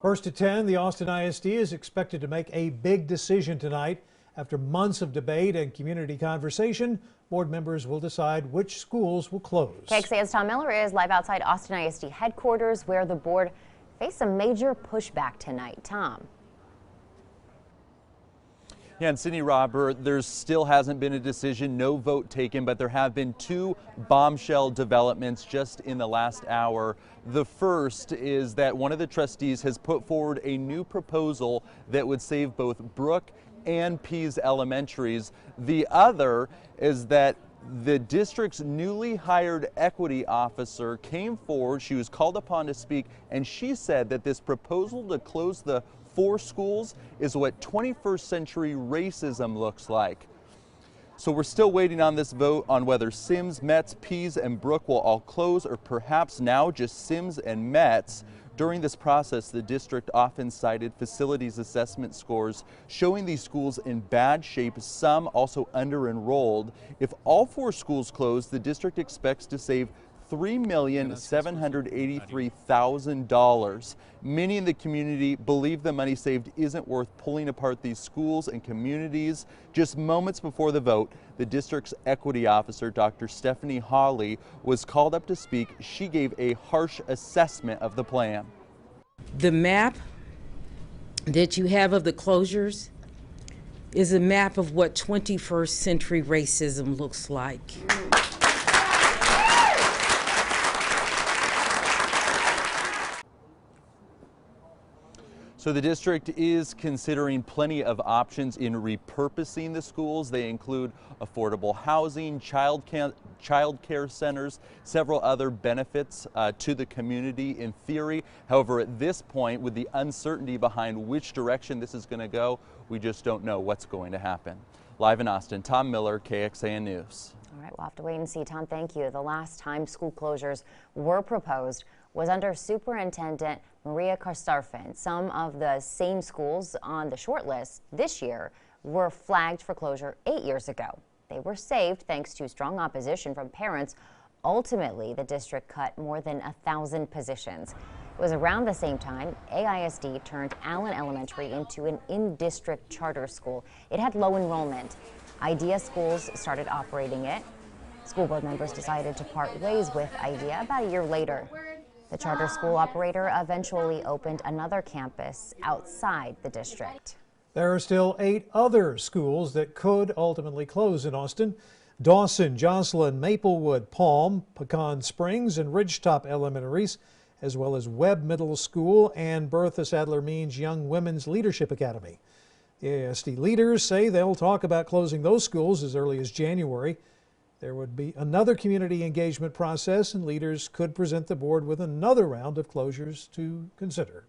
First to 10, the Austin ISD is expected to make a big decision tonight. After months of debate and community conversation, board members will decide which schools will close. KXAN's Tom Miller is live outside Austin ISD headquarters, where the board faced some major pushback tonight. Tom. Yeah, and Sydney, Robert, there still hasn't been a decision, no vote taken, but there have been two bombshell developments just in the last hour. The first is that one of the trustees has put forward a new proposal that would save both Brook and Pease Elementaries. The other is that the district's newly hired equity officer came forward. She was called upon to speak, and she said that this proposal to close the 4 schools is what 21st century racism looks like. So we're still waiting on this vote on whether Sims, Metz, Pease, and Brook will all close, or perhaps now just Sims and Metz. During this process, the district often cited facilities assessment scores showing these schools in bad shape, some also under-enrolled. If all 4 schools close, the district expects to save $3,783,000. Many in the community believe the money saved isn't worth pulling apart these schools and communities. Just moments before the vote, the district's equity officer, Dr. Stephanie Hawley, was called up to speak. She gave a harsh assessment of the plan. The map that you have of the closures is a map of what 21st century racism looks like. So the district is considering plenty of options in repurposing the schools. They include affordable housing, child care centers, several other benefits to the community in theory. However, at this point, with the uncertainty behind which direction this is going to go, we just don't know what's going to happen. Live in Austin, Tom Miller, KXAN News. All right, we'll have to wait and see. Tom, thank you. The last time school closures were proposed was under Superintendent Maria Karstarfin. Some of the same schools on the short list this year were flagged for closure 8 years ago. They were saved thanks to strong opposition from parents. Ultimately, the district cut more than 1,000 positions. It was around the same time AISD turned Allen Elementary into an in-district charter school. It had low enrollment. IDEA schools started operating it. School board members decided to part ways with IDEA about a year later. The charter school operator eventually opened another campus outside the district. There are still 8 other schools that could ultimately close in Austin. Dawson, Jocelyn, Maplewood, Palm, Pecan Springs, and Ridgetop Elementaries, as well as Webb Middle School and Bertha Sadler Means Young Women's Leadership Academy. The AISD leaders say they'll talk about closing those schools as early as January. There would be another community engagement process, and leaders could present the board with another round of closures to consider.